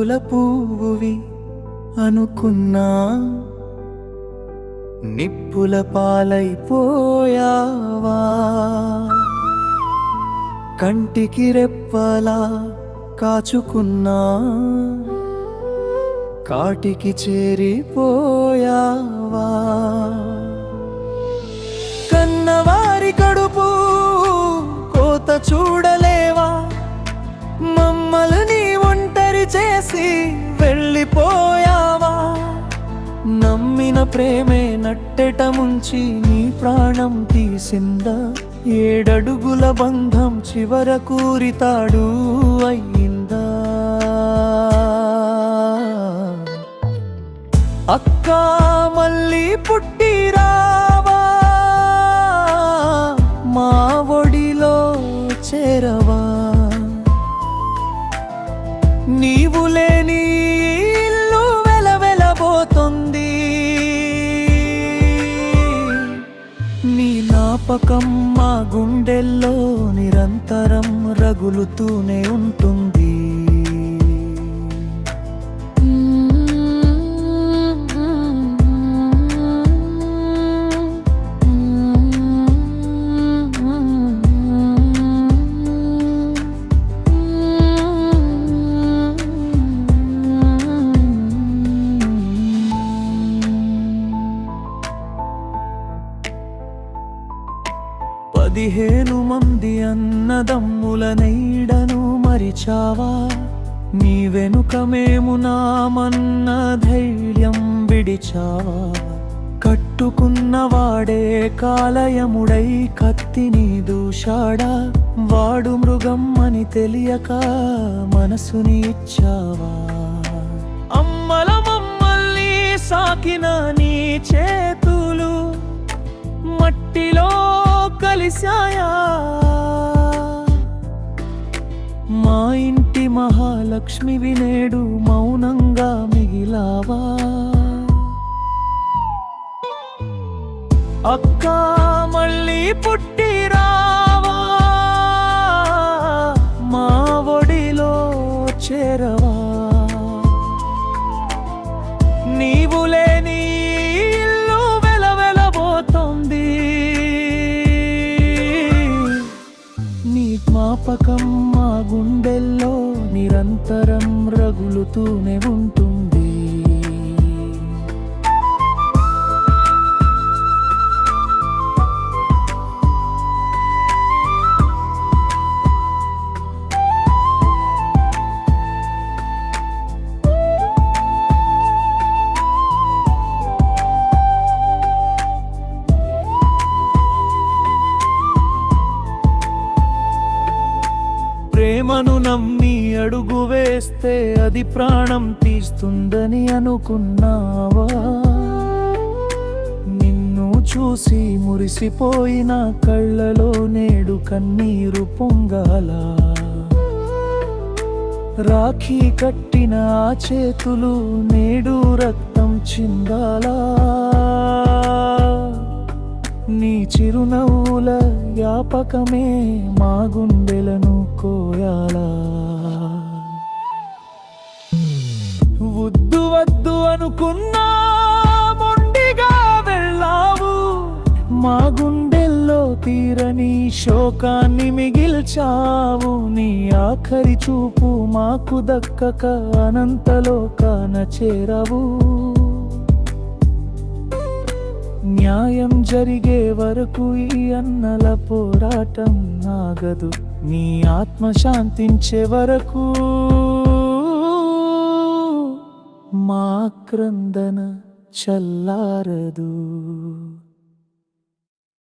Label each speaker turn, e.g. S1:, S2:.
S1: రంగుల పువ్వువి అనుకున్నా, నిప్పుల పాలైపోయావా. కంటికి రెప్పలా కాచుకున్నా, కాటికి చేరిపోయావా. కన్నవారి కడుపు కోత చూడలేవా, మమ్మల్ని ఒంటరి చేసి వెళ్ళిపోయావా. నమ్మిన ప్రేమే నట్టెట ముంచి నీ ప్రాణం తీసిందా. 7 అడుగుల బంధం చివరకు రితాడు అయ్యిందా. అక్కా మళ్ళీ పుట్టిరావా, మా ఒడిలో చేరవా. నీవు లేని ఇల్లు వెలవెలబోతుంది, నీ జ్ఞాపకం మా గుండెల్లో నిరంతరం రగులుతూనే ఉంటుంది. పదిహేను మంది అన్నదమ్ముల నీడను మరిచావా. నీ వెనుక మేము నామన్న ధైర్యం విడిచావా. కట్టుకున్నవాడే కాలయముడై కత్తిని దూషాడా. వాడు మృగం అని తెలియక మనసుని ఇచ్చావా. అమ్మల మమ్మల్ని సాకిన నీ చేతులు మట్టిలో కలిశాయా. మా ఇంటి మహాలక్ష్మివి నేడు మౌనంగా మిగిలావా. అక్కా మళ్ళీ పుట్టిరావా, మా ఒడిలో చేరవా. నీవు లేని ఇల్లు వెలవెలబోతోంది, నీ జ్ఞాపకం మా గుండెల్లో నిరంతరం రగులుతూనే ఉంటుంది. ప్రేమను నమ్మి అడుగు వేస్తే అది ప్రాణం తీస్తుందని అనుకున్నావా. నిన్ను చూసి మురిసిపోయిన కళ్ళలో నేడు కన్నీరు పొంగాల. రాఖీ కట్టిన ఆ చేతులు నేడు రక్తం చిందాలా. నీ చిరునవ్వుల జ్ఞాపకమే మా గుండెలను కోయాలా. వద్దు వద్దు అనుకున్నా మొండిగా వెళ్ళావు. మా గుండెల్లో తీరని శోకాన్ని మిగిల్చావు. నీ ఆఖరి చూపు మాకు దక్కక అనంతలోకాన చేరావు. న్యాయం జరిగే వరకు ఈ అన్నల పోరాటం ఆగదు. నీ ఆత్మ శాంతించే వరకు మా క్రందన చల్లారదు.